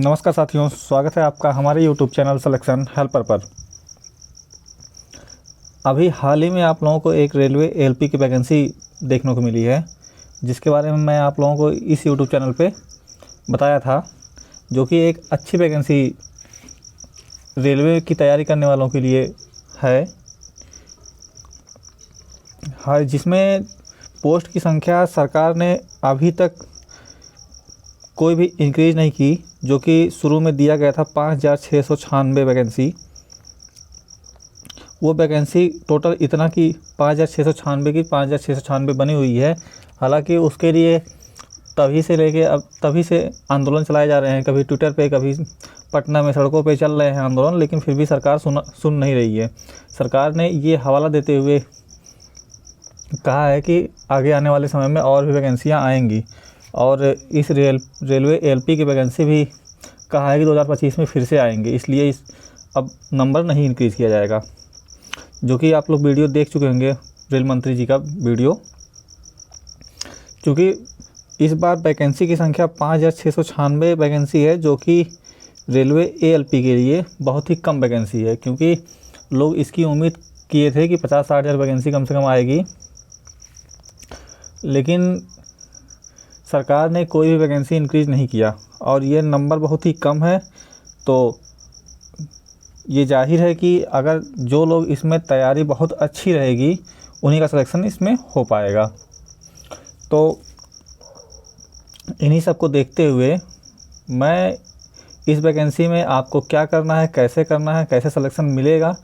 नमस्कार साथियों, स्वागत है आपका हमारे यूट्यूब चैनल सिलेक्शन हेल्पर पर। अभी हाल ही में आप लोगों को एक रेलवे एलपी की वैकेंसी देखने को मिली है, जिसके बारे में मैं आप लोगों को इस यूट्यूब चैनल पे बताया था, जो कि एक अच्छी वैकेंसी रेलवे की तैयारी करने वालों के लिए है। जिसमें पोस्ट की संख्या सरकार ने अभी तक कोई भी इंक्रीज़ नहीं की, जो कि शुरू में दिया गया था 5,696 वैकेंसी। वो वैकेंसी टोटल इतना कि 5,696 की 5,696 बनी हुई है। हालांकि उसके लिए तभी से आंदोलन चलाए जा रहे हैं, कभी ट्विटर पे, कभी पटना में सड़कों पे चल रहे हैं आंदोलन, लेकिन फिर भी सरकार सुन नहीं रही है। सरकार ने ये हवाला देते हुए कहा है कि आगे आने वाले समय में और भी वैकेंसियाँ आएंगी, और इस रेलवे एलपी की वैकेंसी भी कहा है कि 2025 में फिर से आएंगे, इसलिए अब नंबर नहीं इंक्रीज़ किया जाएगा। जो कि आप लोग वीडियो देख चुके होंगे, रेल मंत्री जी का वीडियो। क्योंकि इस बार वैकेंसी की संख्या 5,696 वैकेंसी है, जो कि रेलवे एएलपी के लिए बहुत ही कम वैकेंसी है। क्योंकि लोग इसकी उम्मीद किए थे कि 50-60 हज़ार वैकेंसी कम से कम आएगी, लेकिन सरकार ने कोई भी वैकेंसी इंक्रीज़ नहीं किया और ये नंबर बहुत ही कम है। तो ये जाहिर है कि अगर जो लोग इसमें तैयारी बहुत अच्छी रहेगी, उन्हीं का सिलेक्शन इसमें हो पाएगा। तो इन्हीं सब को देखते हुए मैं इस वैकेंसी में आपको क्या करना है, कैसे करना है, कैसे सिलेक्शन मिलेगा,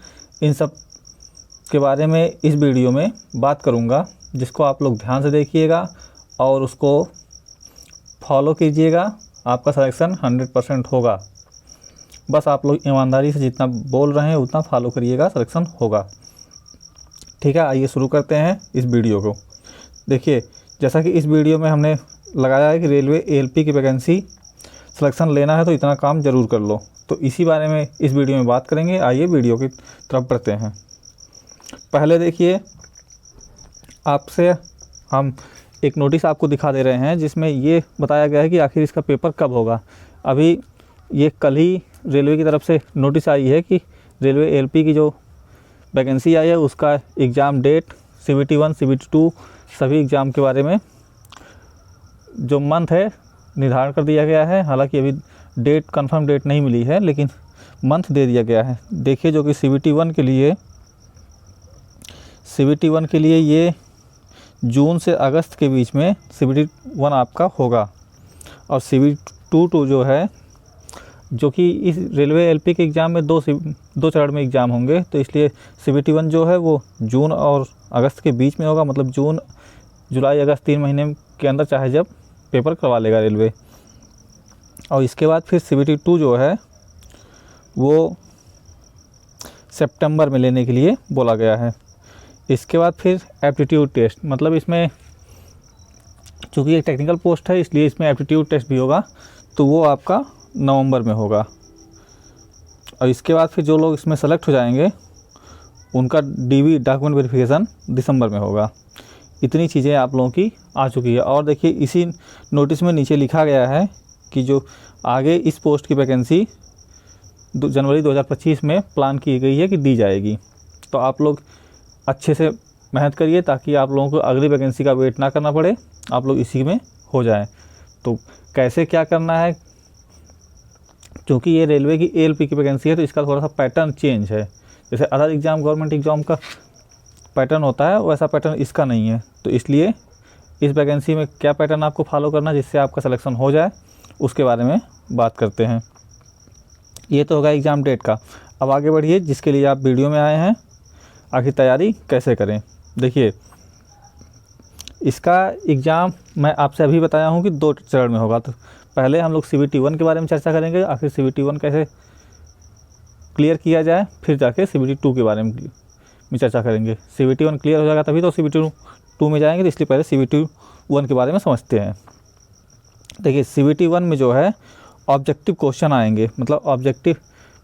इन सब के बारे में इस वीडियो में बात करूंगा, जिसको आप लोग ध्यान से देखिएगा और उसको फॉलो कीजिएगा। आपका सिलेक्शन 100% होगा। बस आप लोग ईमानदारी से जितना बोल रहे हैं उतना फॉलो करिएगा, सिलेक्शन होगा। ठीक है, आइए शुरू करते हैं इस वीडियो को। देखिए, जैसा कि इस वीडियो में हमने लगाया है कि रेलवे एलपी की वैकेंसी सिलेक्शन लेना है तो इतना काम ज़रूर कर लो, तो इसी बारे में इस वीडियो में बात करेंगे। आइए वीडियो की तरफ बढ़ते हैं। पहले देखिए, आपसे हम एक नोटिस आपको दिखा दे रहे हैं, जिसमें ये बताया गया है कि आखिर इसका पेपर कब होगा। अभी ये कल ही रेलवे की तरफ से नोटिस आई है कि रेलवे एलपी की जो वैकेंसी आई है उसका एग्ज़ाम डेट, CBT 1 CBT 2 सभी एग्ज़ाम के बारे में जो मंथ है निर्धारण कर दिया गया है। हालांकि अभी कंफर्म डेट नहीं मिली है, लेकिन मंथ दे दिया गया है। देखिए, जो कि CBT 1 के लिए ये जून से अगस्त के बीच में CBT 1 आपका होगा, और CBT 2 जो है, जो कि इस रेलवे एलपी के एग्ज़ाम में दो चरण में एग्ज़ाम होंगे, तो इसलिए CBT 1 जो है वो जून और अगस्त के बीच में होगा। मतलब जून, जुलाई, अगस्त 3 महीने के अंदर चाहे जब पेपर करवा लेगा रेलवे। और इसके बाद फिर CBT 2 जो है वो सितंबर में लेने के लिए बोला गया है। इसके बाद फिर एप्टीट्यूड टेस्ट, मतलब इसमें चूँकि एक टेक्निकल पोस्ट है, इसलिए इसमें एप्टीट्यूड टेस्ट भी होगा, तो वो आपका नवंबर में होगा। और इसके बाद फिर जो लोग इसमें सेलेक्ट हो जाएंगे, उनका DV डॉक्यूमेंट वेरिफिकेशन दिसंबर में होगा। इतनी चीज़ें आप लोगों की आ चुकी है। और देखिए, इसी नोटिस में नीचे लिखा गया है कि जो आगे इस पोस्ट की वैकेंसी जनवरी 2025 में प्लान की गई है कि दी जाएगी। तो आप लोग अच्छे से मेहनत करिए, ताकि आप लोगों को अगली वैकेंसी का वेट ना करना पड़े, आप लोग इसी में हो जाएं। तो कैसे क्या करना है, क्योंकि ये रेलवे की एलपी की वैकेंसी है, तो इसका थोड़ा सा पैटर्न चेंज है। जैसे अदर एग्ज़ाम, गवर्नमेंट एग्ज़ाम का पैटर्न होता है, वैसा पैटर्न इसका नहीं है। तो इसलिए इस वैकेंसी में क्या पैटर्न आपको फॉलो करना है जिससे आपका सिलेक्शन हो जाए, उसके बारे में बात करते हैं। ये तो होगा एग्ज़ाम डेट का। अब आगे बढ़िए, जिसके लिए आप वीडियो में आए हैं, आखिर तैयारी कैसे करें। देखिए, इसका एग्ज़ाम मैं आपसे अभी बताया हूँ कि 2 चरण में होगा। तो पहले हम लोग CBT 1 के बारे में चर्चा करेंगे, आखिर CBT 1 कैसे क्लियर किया जाए, फिर जाके CBT 2 के बारे में चर्चा करेंगे। CBT 1 क्लियर हो जाएगा तभी तो CBT 2 में जाएंगे, तो इसलिए पहले CBT 1 के बारे में समझते हैं। देखिए, CBT 1 में जो है ऑब्जेक्टिव क्वेश्चन आएंगे।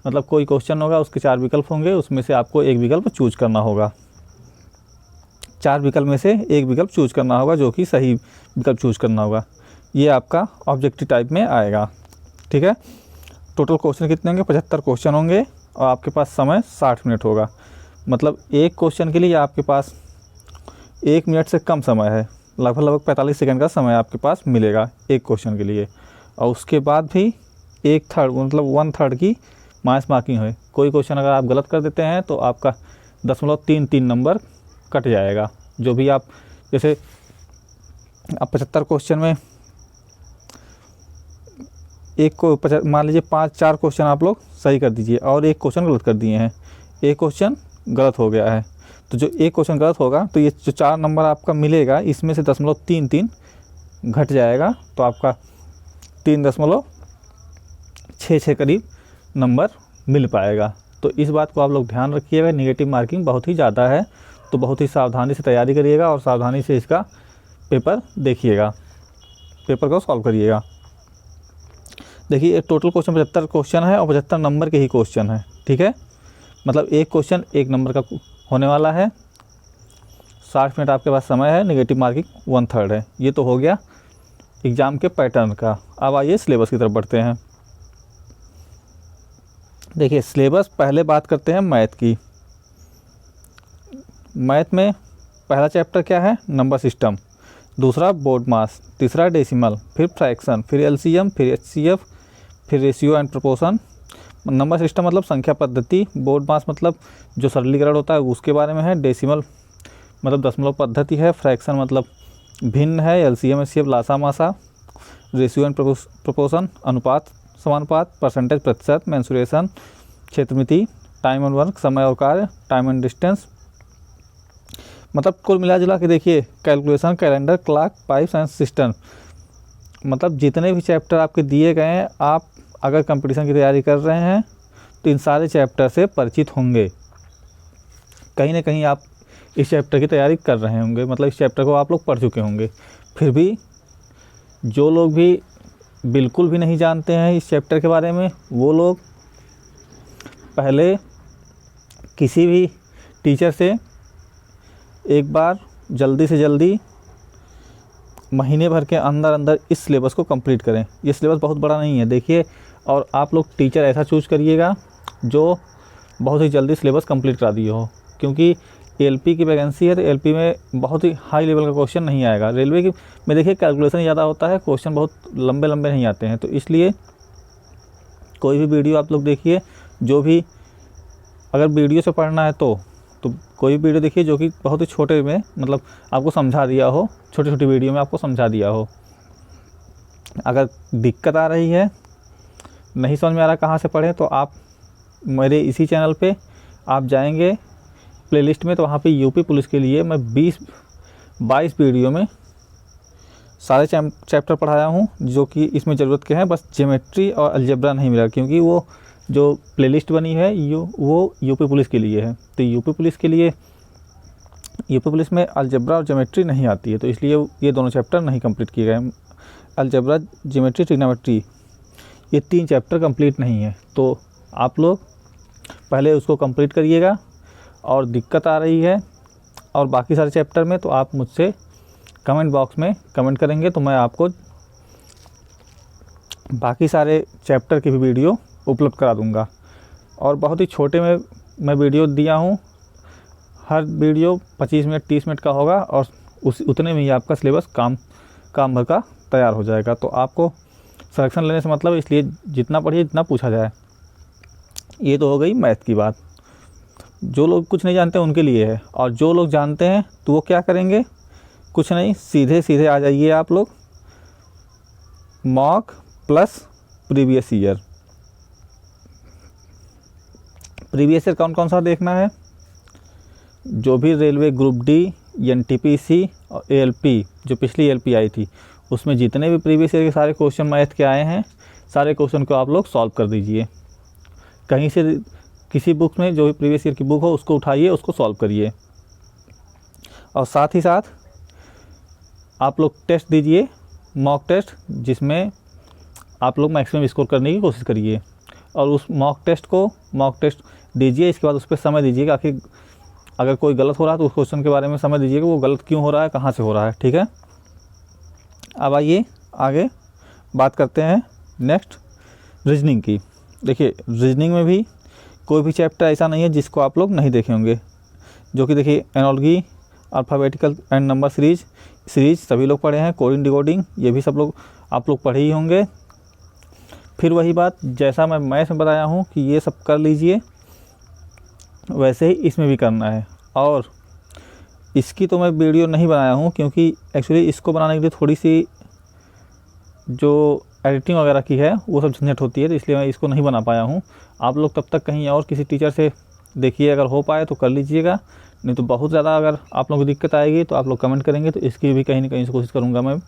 मतलब कोई क्वेश्चन होगा, उसके 4 विकल्प होंगे, उसमें से आपको एक विकल्प चूज करना होगा। 4 विकल्प में से एक विकल्प चूज करना होगा, जो कि सही विकल्प चूज करना होगा। ये आपका ऑब्जेक्टिव टाइप में आएगा। ठीक है, टोटल क्वेश्चन कितने होंगे, 75 क्वेश्चन होंगे और आपके पास समय 60 मिनट होगा। मतलब एक क्वेश्चन के लिए आपके पास 1 मिनट से कम समय है, लगभग 45 सेकंड का समय आपके पास मिलेगा एक क्वेश्चन के लिए। और उसके बाद भी 1/3 मतलब 1/3 की माइनस मार्किंग है। कोई क्वेश्चन अगर आप गलत कर देते हैं तो आपका 0.33 नंबर कट जाएगा। जो भी आप जैसे आप 75 क्वेश्चन में एक को मान लीजिए 4 क्वेश्चन आप लोग सही कर दीजिए और एक क्वेश्चन गलत कर दिए हैं, एक क्वेश्चन गलत हो गया है, तो जो एक क्वेश्चन गलत होगा तो ये जो 4 नंबर आपका मिलेगा इसमें से 0.33 घट जाएगा, तो आपका 3.66 करीब नंबर मिल पाएगा। तो इस बात को आप लोग ध्यान रखिएगा। नेगेटिव मार्किंग बहुत ही ज़्यादा है, तो बहुत ही सावधानी से तैयारी करिएगा और सावधानी से इसका पेपर देखिएगा, पेपर को सॉल्व करिएगा। देखिए टोटल क्वेश्चन 75 क्वेश्चन है और 75 नंबर के ही क्वेश्चन है, ठीक है। मतलब एक क्वेश्चन 1 नंबर का होने वाला है, 60 मिनट आपके पास समय है, नेगेटिव मार्किंग 1/3 है। ये तो हो गया एग्ज़ाम के पैटर्न का। अब आइए सिलेबस की तरफ बढ़ते हैं। देखिए सिलेबस, पहले बात करते हैं मैथ की। मैथ में पहला चैप्टर क्या है, नंबर सिस्टम, दूसरा बोर्ड मास, तीसरा डेसिमल, फिर फ्रैक्शन, फिर एलसीएम, फिर एचसीएफ, फिर ratio and proportion. Number system मतलब संख्या पद्धति, बोर्ड मास मतलब जो सरलीकरण होता है उसके बारे में है, डेसिमल मतलब दशमलव पद्धति है, फ्रैक्शन मतलब भिन्न है, एलसीएम एचसीएफ लासा मासा, रेशियो एंड प्रोपोर्शन अनुपात समानुपात, परसेंटेज प्रतिशत, मेंसुरेशन क्षेत्रमिति, टाइम एंड वर्क समय और कार्य, टाइम एंड डिस्टेंस। मतलब कुल मिला जुला के देखिए calculation, calendar, clock, pipes and system, मतलब जितने भी चैप्टर आपके दिए गए हैं, आप अगर कंपटीशन की तैयारी कर रहे हैं तो इन सारे चैप्टर से परिचित होंगे। कहीं ना कहीं आप इस चैप्टर की तैयारी कर रहे होंगे, मतलब इस चैप्टर को आप लोग पढ़ चुके होंगे। फिर भी जो लोग भी बिल्कुल भी नहीं जानते हैं इस चैप्टर के बारे में, वो लोग पहले किसी भी टीचर से एक बार जल्दी से जल्दी महीने भर के अंदर अंदर इस सिलेबस को कंप्लीट करें। ये सिलेबस बहुत बड़ा नहीं है, देखिए। और आप लोग टीचर ऐसा चूज़ करिएगा जो बहुत ही जल्दी सिलेबस कंप्लीट करा दिए हो, क्योंकि एलपी की वैकेंसी है तो एलपी में बहुत ही हाई लेवल का क्वेश्चन नहीं आएगा। रेलवे की में देखिए कैलकुलेशन ज़्यादा होता है, क्वेश्चन बहुत लंबे लंबे नहीं आते हैं। तो इसलिए कोई भी वीडियो आप लोग देखिए, जो भी अगर वीडियो से पढ़ना है तो कोई वीडियो देखिए जो कि बहुत ही छोटे में मतलब आपको समझा दिया हो, छोटी छोटी वीडियो में आपको समझा दिया हो। अगर दिक्कत आ रही है, नहीं समझ में आ रहा कहाँ से पढ़ें, तो आप मेरे इसी चैनल पे आप जाएंगे प्लेलिस्ट में, तो वहाँ पे यूपी पुलिस के लिए मैं 22 वीडियो में सारे चैप्टर पढ़ाया हूँ जो कि इसमें ज़रूरत के हैं। बस ज्योमेट्री और अलजेब्रा नहीं मिला, क्योंकि वो जो प्लेलिस्ट बनी है वो यूपी पुलिस के लिए है। तो यूपी पुलिस में अलजेब्रा और ज्योमेट्री नहीं आती है, तो इसलिए ये दोनों चैप्टर नहीं कंप्लीट किए गए। अलजेब्रा, ज्योमेट्री, ट्रिग्नोमेट्री, ये 3 चैप्टर कंप्लीट नहीं है। तो आप लोग पहले उसको कंप्लीट करिएगा, और दिक्कत आ रही है और बाकी सारे चैप्टर में तो आप मुझसे कमेंट बॉक्स में कमेंट करेंगे, तो मैं आपको बाकी सारे चैप्टर की भी वीडियो उपलब्ध करा दूंगा। और बहुत ही छोटे में मैं वीडियो दिया हूँ, हर वीडियो 25 मिनट 30 मिनट का होगा, और उतने में ही आपका सिलेबस काम भर का तैयार हो जाएगा। तो आपको सिलेक्शन लेने से मतलब, इसलिए जितना पढ़िए जितना पूछा जाए। ये तो हो गई मैथ की बात। जो लोग कुछ नहीं जानते उनके लिए है, और जो लोग जानते हैं तो वो क्या करेंगे, कुछ नहीं, सीधे आ जाइए आप लोग mock plus previous year. Previous year कौन कौन सा देखना है, जो भी रेलवे ग्रुप डी, एनटीपीसी और एएलपी, जो पिछली एएलपी आई थी, उसमें जितने भी प्रीवियस ईयर के सारे क्वेश्चन मैथ के आए हैं, सारे क्वेश्चन को आप लोग सॉल्व कर दीजिए। कहीं से किसी बुक में जो भी प्रीवियस ईयर की बुक हो उसको उठाइए, उसको सॉल्व करिए। और साथ ही साथ आप लोग टेस्ट दीजिए, मॉक टेस्ट, जिसमें आप लोग मैक्सिमम स्कोर करने की कोशिश करिए। और उस मॉक टेस्ट दीजिए, इसके बाद उस पर समय दीजिएगा कि अगर कोई गलत हो रहा है तो उस क्वेश्चन के बारे में समय दीजिएगा, वो गलत क्यों हो रहा है, कहाँ से हो रहा है, ठीक है। अब आइए आगे बात करते हैं नेक्स्ट रीजनिंग की। देखिए रीजनिंग में भी कोई भी चैप्टर ऐसा नहीं है जिसको आप लोग नहीं देखे होंगे, जो कि देखिए analogy, alphabetical and number series सभी लोग पढ़े हैं, कोडिंग डिकोडिंग ये भी सब लोग आप लोग पढ़े ही होंगे। फिर वही बात जैसा मैं मैथ्स में बताया हूँ कि ये सब कर लीजिए, वैसे ही इसमें भी करना है। और इसकी तो मैं वीडियो नहीं बनाया हूँ क्योंकि एक्चुअली इसको बनाने के लिए थोड़ी सी जो एडिटिंग वगैरह की है वो सब झंझट होती है, तो इसलिए मैं इसको नहीं बना पाया हूँ। आप लोग तब तक कहीं और किसी टीचर से देखिए, अगर हो पाए तो कर लीजिएगा, नहीं तो बहुत ज़्यादा अगर आप लोगों को दिक्कत आएगी तो आप लोग कमेंट करेंगे तो इसकी भी कहीं ना कहीं से कोशिश करूँगा, मैं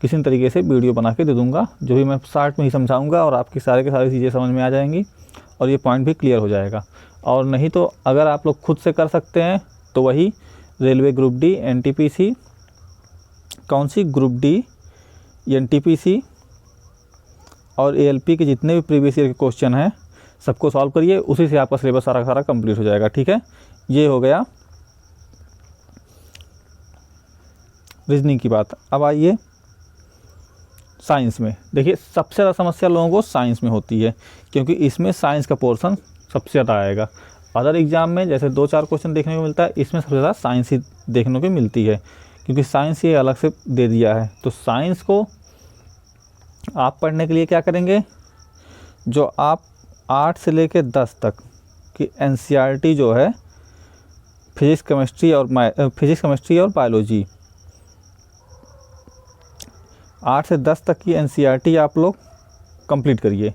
किसी न तरीके से वीडियो बना के दे दूँगा, जो भी मैं शार्ट में ही समझाऊँगा और आपकी सारे के सारी चीज़ें समझ में आ जाएंगी और ये पॉइंट भी क्लियर हो जाएगा। और नहीं तो अगर आप लोग खुद से कर सकते हैं तो वही रेलवे ग्रुप डी, एनटीपीसी, कौन सी ग्रुप डी, एनटीपीसी और एएलपी के जितने भी प्रीवियस ईयर के क्वेश्चन हैं सबको सॉल्व करिए, उसी से आपका सिलेबस सारा सारा कंप्लीट हो जाएगा। ठीक है, ये हो गया रीजनिंग की बात। अब आइए साइंस में। देखिए सबसे ज़्यादा समस्या लोगों को साइंस में होती है क्योंकि इसमें साइंस का पोर्शन सबसे ज़्यादा आएगा। अदर एग्जाम में जैसे 2-4 क्वेश्चन देखने को मिलता है, इसमें सबसे ज़्यादा साइंस ही देखने को मिलती है क्योंकि साइंस ये अलग से दे दिया है। तो साइंस को आप पढ़ने के लिए क्या करेंगे, जो आप 8 से लेकर 10 तक की एनसीईआरटी जो है फिजिक्स केमिस्ट्री और बायोलॉजी, 8 से 10 तक की एनसीईआरटी आप लोग कंप्लीट करिए।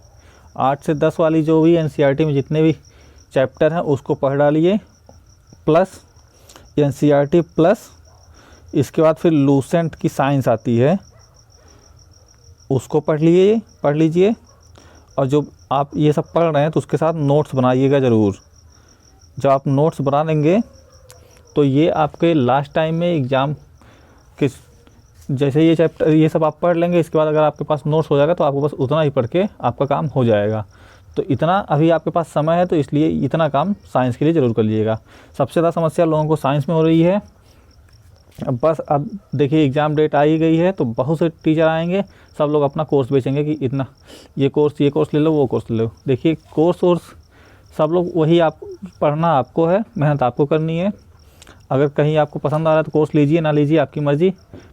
8 से 10 वाली जो भी एनसीईआरटी में जितने भी चैप्टर हैं उसको पढ़ डालिए, प्लस एनसीईआरटी प्लस इसके बाद फिर लूसेंट की साइंस आती है उसको पढ़ लीजिए। और जो आप ये सब पढ़ रहे हैं तो उसके साथ नोट्स बनाइएगा ज़रूर। जब आप नोट्स बना लेंगे तो ये आपके लास्ट टाइम में एग्ज़ाम के जैसे ये चैप्टर ये सब आप पढ़ लेंगे, इसके बाद अगर आपके पास नोट्स हो जाएगा तो आपको बस उतना ही पढ़ के आपका काम हो जाएगा। तो इतना अभी आपके पास समय है तो इसलिए इतना काम साइंस के लिए ज़रूर कर लीजिएगा। सबसे ज़्यादा समस्या लोगों को साइंस में हो रही है। बस अब देखिए एग्ज़ाम डेट आ ही गई है तो बहुत से टीचर आएंगे, सब लोग अपना कोर्स बेचेंगे कि इतना ये कोर्स ले लो, वो कोर्स ले लो। देखिए कोर्स सब लोग वही आप पढ़ना आपको है, मेहनत आपको करनी है। अगर कहीं आपको पसंद आ रहा है तो कोर्स लीजिए, ना लीजिए आपकी मर्ज़ी।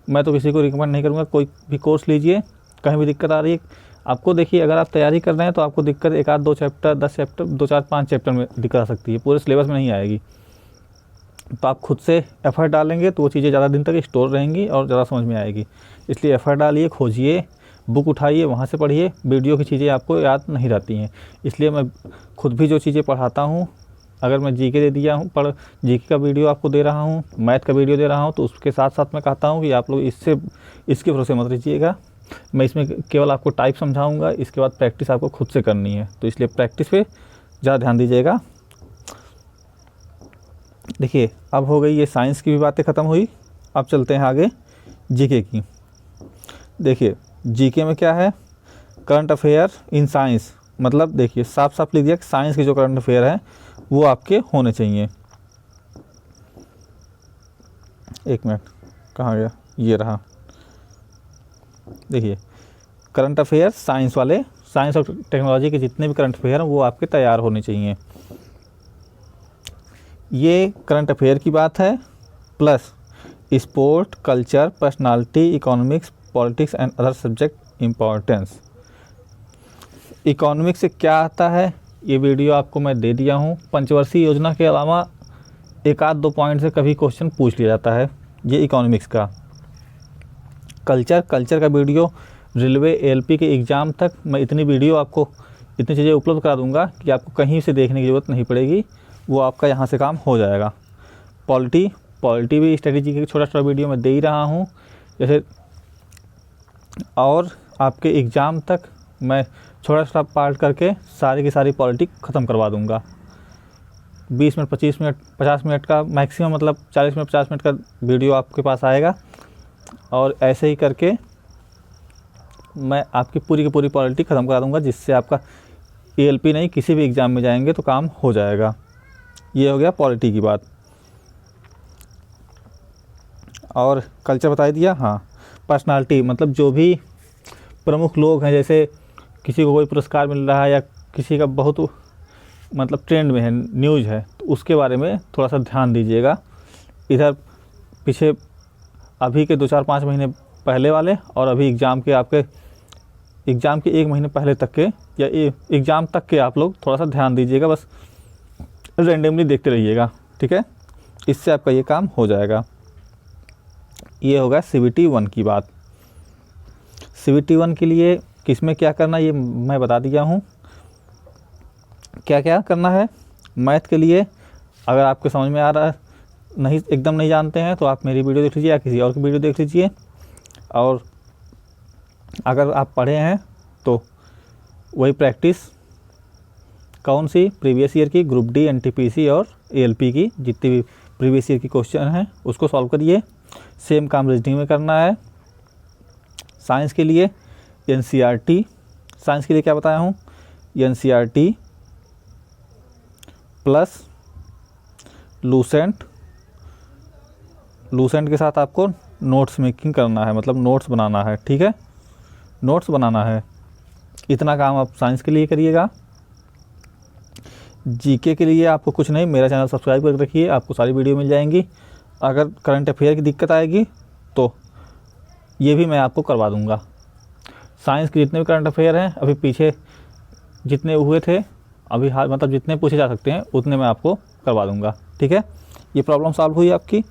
मैं तो किसी को रिकमेंड नहीं करूँगा कोई भी कोर्स लीजिए। कहीं भी दिक्कत आ रही है आपको, देखिए अगर आप तैयारी कर रहे हैं तो आपको दिक्कत 1-2 चैप्टर, 10 चैप्टर, 2-4-5 चैप्टर में दिक्कत आ सकती है, पूरे सिलेबस में नहीं आएगी। तो आप खुद से एफ़र्ट डालेंगे तो वो चीज़ें ज़्यादा दिन तक स्टोर रहेंगी और ज़्यादा समझ में आएगी। इसलिए एफ़र्ट डालिए, खोजिए, बुक उठाइए, वहाँ से पढ़िए। वीडियो की चीज़ें आपको याद नहीं रहती हैं, इसलिए मैं खुद भी जो चीज़ें पढ़ाता हूँ, अगर मैं जीके दे दिया हूँ जीके का वीडियो आपको दे रहा हूँ, मैथ का वीडियो दे रहा हूँ, तो उसके साथ साथ मैं कहता हूँ कि आप लोग इसके भरोसे मत रहिएगा। मैं इसमें केवल आपको टाइप समझाऊँगा, इसके बाद प्रैक्टिस आपको खुद से करनी है, तो इसलिए प्रैक्टिस पे ज़्यादा ध्यान दीजिएगा। देखिए अब हो गई ये साइंस की भी बातें ख़त्म हुई, अब चलते हैं आगे जीके की। देखिए जीके में क्या है, करंट अफेयर इन साइंस, मतलब देखिए साफ साफ लिख दिया कि साइंस के जो करंट अफेयर हैं वो आपके होने चाहिए। एक मिनट, कहाँ गया, ये रहा। देखिए करंट अफेयर साइंस वाले, साइंस और टेक्नोलॉजी के जितने भी करंट अफेयर हैं वो आपके तैयार होने चाहिए। ये करंट अफेयर की बात है, plus sport, culture, personality, economics, politics and other subject importance. Economics से क्या आता है ये वीडियो आपको मैं दे दिया हूँ। पंचवर्षीय योजना के अलावा 1-2 पॉइंट से कभी क्वेश्चन पूछ लिया जाता है ये इकोनॉमिक्स का। कल्चर का वीडियो रेलवे एएलपी के एग्ज़ाम तक मैं इतनी वीडियो आपको इतनी चीज़ें उपलब्ध करा दूंगा कि आपको कहीं से देखने की ज़रूरत नहीं पड़ेगी, वो आपका यहाँ से काम हो जाएगा। पॉलिटी भी स्ट्रेटेजी के छोटा छोटा वीडियो मैं दे ही रहा हूँ जैसे, और आपके एग्ज़ाम तक मैं छोटा छोटा पार्ट करके सारी की सारी पॉलिटी ख़त्म करवा दूँगा। 20 मिनट, 25 मिनट, 50 मिनट का मैक्सिमम, मतलब 40 मिनट 50 मिनट का वीडियो आपके पास आएगा। और ऐसे ही करके मैं आपकी पूरी की पूरी पॉलिटी ख़त्म करा दूँगा, जिससे आपका एएलपी नहीं किसी भी एग्ज़ाम में जाएंगे तो काम हो जाएगा। ये हो गया पॉलिटी की बात। और कल्चर बता दिया। हाँ, पर्सनालिटी मतलब जो भी प्रमुख लोग हैं, जैसे किसी को कोई पुरस्कार मिल रहा है या किसी का बहुत मतलब ट्रेंड में है, न्यूज़ है, तो उसके बारे में थोड़ा सा ध्यान दीजिएगा। इधर पीछे अभी के 2-4-5 महीने पहले वाले और अभी एग्ज़ाम के आपके एग्ज़ाम के 1 महीने पहले तक के या एग्ज़ाम तक के आप लोग थोड़ा सा ध्यान दीजिएगा, बस रैंडमली देखते रहिएगा, ठीक है। इससे आपका ये काम हो जाएगा। ये होगा CBT 1 की बात। CBT 1 के लिए किसमें क्या करना ये मैं बता दिया हूँ। क्या क्या करना है मैथ के लिए, अगर आपको समझ में आ रहा है, नहीं एकदम नहीं जानते हैं तो आप मेरी वीडियो देख लीजिए या किसी और की वीडियो देख लीजिए। और अगर आप पढ़े हैं तो वही प्रैक्टिस, कौन सी, प्रीवियस ईयर की, ग्रुप डी, NTPC और ALP की जितनी भी प्रीवियस ईयर की क्वेश्चन हैं उसको सॉल्व करिए। सेम काम रीजनिंग में करना है। साइंस के लिए NCERT, साइंस के लिए क्या बताया हूँ, NCERT प्लस लूसेंट के साथ आपको नोट्स मेकिंग करना है, मतलब नोट्स बनाना है, ठीक है, नोट्स बनाना है। इतना काम आप साइंस के लिए करिएगा। GK के लिए आपको कुछ नहीं, मेरा चैनल सब्सक्राइब करके रखिए, आपको सारी वीडियो मिल जाएंगी। अगर करंट अफेयर की दिक्कत आएगी तो ये भी मैं आपको करवा दूंगा। साइंस के जितने भी करंट अफेयर हैं अभी पीछे जितने हुए थे, अभी हाल मतलब जितने पूछे जा सकते हैं उतने मैं आपको करवा दूंगा, ठीक है। ये प्रॉब्लम सॉल्व हुई आपकी।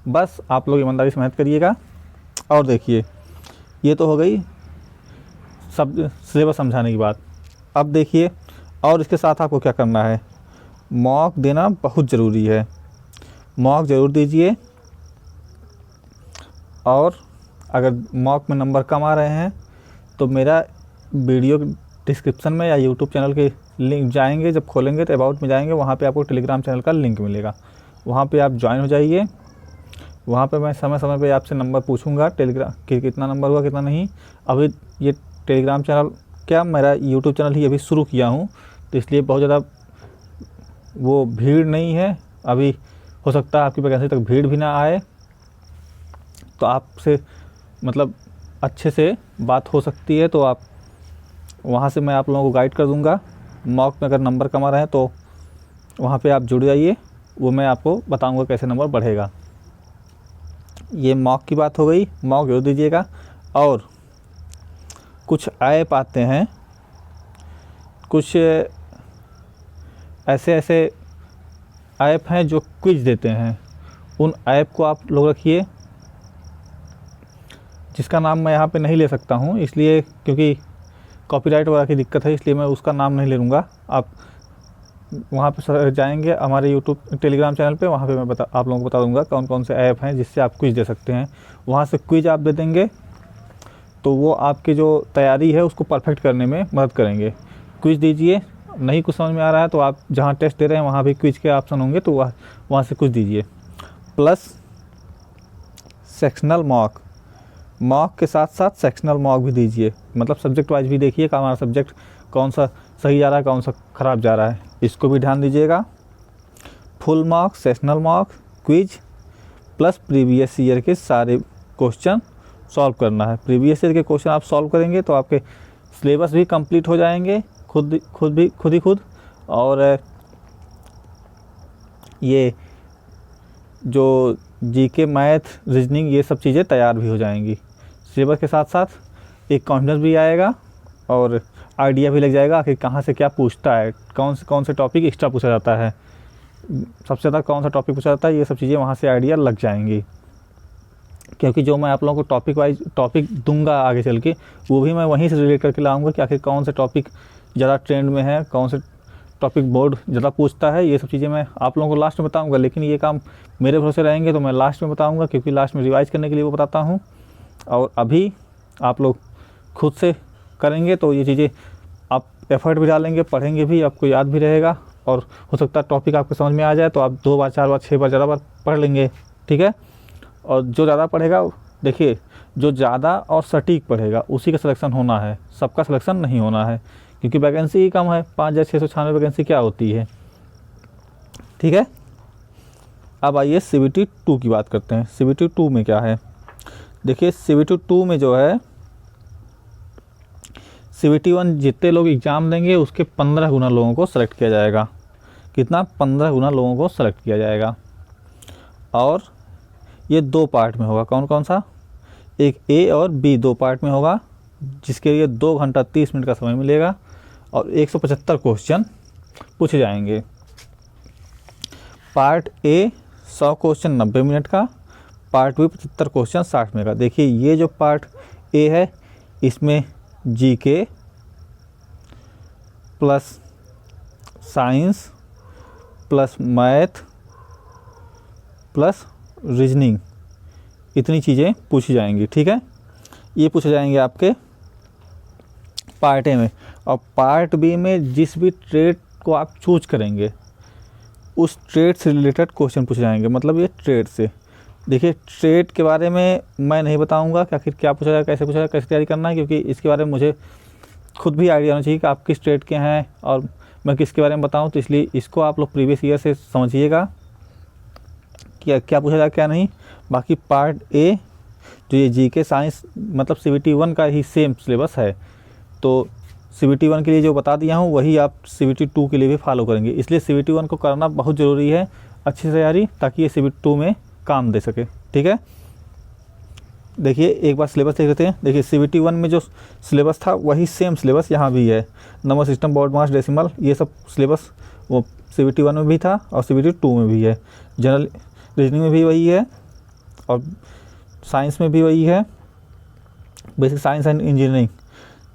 बस आप लोग ईमानदारी से मेहनत करिएगा। और देखिए, ये तो हो गई सब सिलेबस समझाने की बात। अब देखिए, और इसके साथ आपको क्या करना है, मॉक देना बहुत ज़रूरी है। मॉक ज़रूर दीजिए। और अगर मॉक में नंबर कम आ रहे हैं तो मेरा वीडियो डिस्क्रिप्शन में या यूट्यूब चैनल के लिंक जाएंगे, जब खोलेंगे तो अबाउट में जाएंगे, वहाँ पे आपको टेलीग्राम चैनल का लिंक मिलेगा, वहाँ पे आप ज्वाइन हो जाइए। वहाँ पे मैं समय समय पे आपसे नंबर पूछूंगा टेलीग्राम कि कितना नंबर हुआ कितना नहीं। अभी ये टेलीग्राम चैनल क्या, मेरा यूट्यूब चैनल ही अभी शुरू किया हूँ, तो इसलिए बहुत ज़्यादा वो भीड़ नहीं है अभी। हो सकता है आपकी वैकेंसी तक भीड़ भी ना आए, तो आपसे मतलब अच्छे से बात हो सकती है, तो आप वहाँ से मैं आप लोगों को गाइड कर दूँगा। मॉक में अगर नंबर कम आ रहे हैं तो वहाँ पे आप जुड़ जाइए, वो मैं आपको बताऊँगा कैसे नंबर बढ़ेगा। ये मॉक की बात हो गई, मॉक जरूर दीजिएगा। और कुछ ऐप आते हैं, कुछ ऐसे ऐप हैं जो क्विज देते हैं, उन ऐप को आप लोग रखिए, जिसका नाम मैं यहाँ पे नहीं ले सकता हूँ इसलिए, क्योंकि कॉपीराइट वगैरह की दिक्कत है, इसलिए मैं उसका नाम नहीं ले लूँगा। आप वहाँ पे जाएंगे हमारे यूट्यूब टेलीग्राम चैनल पे, वहाँ पे मैं आप लोगों को बता दूँगा कौन कौन से ऐप हैं जिससे आप क्विज दे सकते हैं। वहाँ से क्विज आप दे देंगे तो वो आपकी जो तैयारी है उसको परफेक्ट करने में मदद करेंगे। क्विज दीजिए, नहीं कुछ समझ में आ रहा है तो आप जहाँ टेस्ट दे रहे हैं वहाँ भी क्विज के ऑप्शन होंगे, तो वहाँ से क्विज दीजिए। प्लस सेक्शनल मॉक के साथ साथ सेक्शनल मॉक भी दीजिए, मतलब सब्जेक्ट वाइज भी देखिए कि हमारा सब्जेक्ट कौन सा सही जा रहा है, कौन सा ख़राब जा रहा है, इसको भी ध्यान दीजिएगा। Full mock, sectional mock, quiz plus previous year के सारे क्वेश्चन सॉल्व करना है। प्रीवियस ईयर के क्वेश्चन आप सॉल्व करेंगे तो आपके सिलेबस भी कंप्लीट हो जाएंगे खुद। और ये जो GK, मैथ, रीजनिंग, ये सब चीज़ें तैयार भी हो जाएंगी। सिलेबस के साथ साथ एक कॉन्फिडेंस भी आएगा और आइडिया भी लग जाएगा कि कहाँ से क्या पूछता है, कौन से टॉपिक एक्स्ट्रा पूछा जाता है, सबसे ज़्यादा कौन सा टॉपिक पूछा जाता है, ये सब चीज़ें वहाँ से आइडिया लग जाएंगी। क्योंकि जो मैं आप लोगों को टॉपिक दूंगा आगे चल के, वो भी मैं वहीं से रिलेट करके लाऊंगा कि आखिर कौन से टॉपिक ज़्यादा ट्रेंड में है, कौन से टॉपिक बोर्ड ज़्यादा पूछता है, ये सब चीज़ें मैं आप लोगों को लास्ट में बताऊंगा। लेकिन ये काम मेरे भरोसे रहेंगे तो मैं लास्ट में बताऊंगा, क्योंकि लास्ट में रिवाइज़ करने के लिए वो बताता हूँ। और अभी आप लोग खुद से करेंगे तो ये चीज़ें आप एफर्ट भी डालेंगे, पढ़ेंगे भी, आपको याद भी रहेगा, और हो सकता है टॉपिक आपको समझ में आ जाए तो आप 2 बार 4 बार 6 बार ज़्यादा बार पढ़ लेंगे, ठीक है। और जो ज़्यादा पढ़ेगा, देखिए जो ज़्यादा और सटीक पढ़ेगा उसी का सिलेक्शन होना है, सबका सिलेक्शन नहीं होना है, क्योंकि वैकेंसी ही कम है, 5696 वैकेंसी क्या होती है, ठीक है। अब आइए CBT 2 की बात करते हैं। CBT 2 में क्या है, देखिए CBT 2 में जो है, CBT 1 जितने लोग एग्ज़ाम देंगे उसके 15 गुना लोगों को सेलेक्ट किया जाएगा। कितना? 15 गुना लोगों को सेलेक्ट किया जाएगा। और ये 2 पार्ट में होगा। कौन कौन सा? एक ए और बी 2 पार्ट में होगा, जिसके लिए 2 घंटा 30 मिनट का समय मिलेगा और 175 क्वेश्चन पूछे जाएंगे। पार्ट ए 100 क्वेश्चन 90 मिनट का, पार्ट बी 75 क्वेश्चन 60 मिनट का। देखिए ये जो पार्ट ए है इसमें GK plus science plus math plus reasoning, इतनी चीज़ें पूछी जाएंगी। ठीक है, ये पूछे जाएंगे आपके पार्ट ए में। और पार्ट बी में जिस भी ट्रेड को आप चूज करेंगे उस ट्रेड से रिलेटेड क्वेश्चन पूछे जाएंगे। मतलब ये ट्रेड से, देखिए ट्रेड के बारे में मैं नहीं बताऊंगा कि आखिर क्या पूछा जाए, कैसे पूछा जाए, कैसे तैयारी करना है, क्योंकि इसके बारे में मुझे खुद भी आइडिया होना चाहिए कि आप किस ट्रेड के हैं और मैं किसके बारे में बताऊं। तो इसलिए इसको आप लोग प्रीवियस ईयर से समझिएगा कि क्या पूछा जाए क्या नहीं। बाकी पार्ट ए जो ये जीके साइंस मतलब CBT 1 का ही सेम सिलेबस है, तो CBT 1 के लिए जो बता दिया हूँ वही आप CBT 2 के लिए भी फॉलो करेंगे। इसलिए CBT 1 को करना बहुत ज़रूरी है, अच्छी से तैयारी, ताकि ये CBT 2 में काम दे सके। ठीक है, देखिए एक बार सिलेबस देख लेते हैं। देखिए CBT 1 में जो सिलेबस था वही सेम सिलेबस यहाँ भी है। Number system, board marks, decimal, ये सब सिलेबस वो CBT 1 में भी था और CBT 2 में भी है। जनरल रीजनिंग में भी वही है और साइंस में भी वही है। बेसिक साइंस एंड इंजीनियरिंग,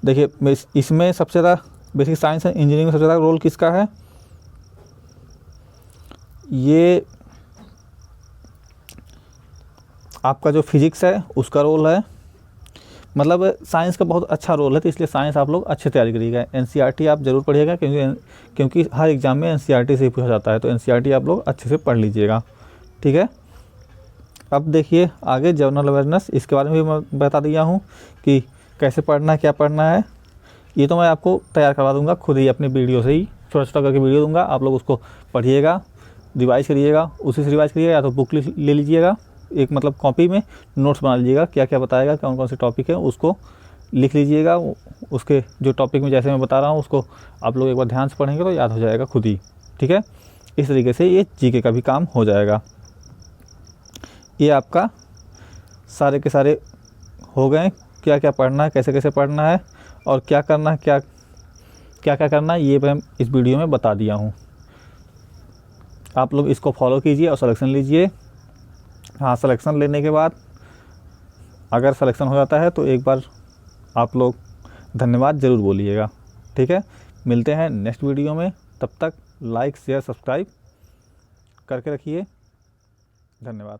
देखिए इसमें सबसे ज़्यादा बेसिक साइंस एंड इंजीनियरिंग में सबसे ज़्यादा रोल किसका है? ये आपका जो फिजिक्स है उसका रोल है। मतलब साइंस का बहुत अच्छा रोल है, तो इसलिए साइंस आप लोग अच्छे तैयारी करिएगा। NCERT आप ज़रूर पढ़िएगा, क्योंकि हर एग्ज़ाम में NCERT से ही पूछा जाता है, तो NCERT आप लोग अच्छे से पढ़ लीजिएगा। ठीक है, अब देखिए आगे जनरल अवेयरनेस, इसके बारे में भी मैं बता दिया हूँ कि कैसे पढ़ना है, क्या पढ़ना है। ये तो मैं आपको तैयार करवा दूंगा खुद ही, अपनी वीडियो से ही छोटा छोटा करके वीडियो दूंगा, आप लोग उसको पढ़िएगा, रिवाइज करिएगा, उसी से रिवाइज करिएगा, या तो बुक ले लीजिएगा एक, मतलब कॉपी में नोट्स बना लीजिएगा, क्या क्या बताएगा, कौन कौन से टॉपिक है उसको लिख लीजिएगा। उसके जो टॉपिक में जैसे मैं बता रहा हूँ उसको आप लोग एक बार ध्यान से पढ़ेंगे तो याद हो जाएगा खुद ही। ठीक है, इस तरीके से ये जीके का भी काम हो जाएगा। ये आपका सारे के सारे हो गए, क्या क्या पढ़ना है, कैसे कैसे पढ़ना है और क्या करना है, क्या क्या करना है, ये मैं इस वीडियो में बता दिया हूँ। आप लोग इसको फॉलो कीजिए और सिलेक्शन लीजिए। हाँ, सिलेक्शन लेने के बाद अगर सिलेक्शन हो जाता है तो एक बार आप लोग धन्यवाद ज़रूर बोलिएगा। ठीक है, मिलते हैं नेक्स्ट वीडियो में, तब तक लाइक शेयर सब्सक्राइब करके रखिए। धन्यवाद।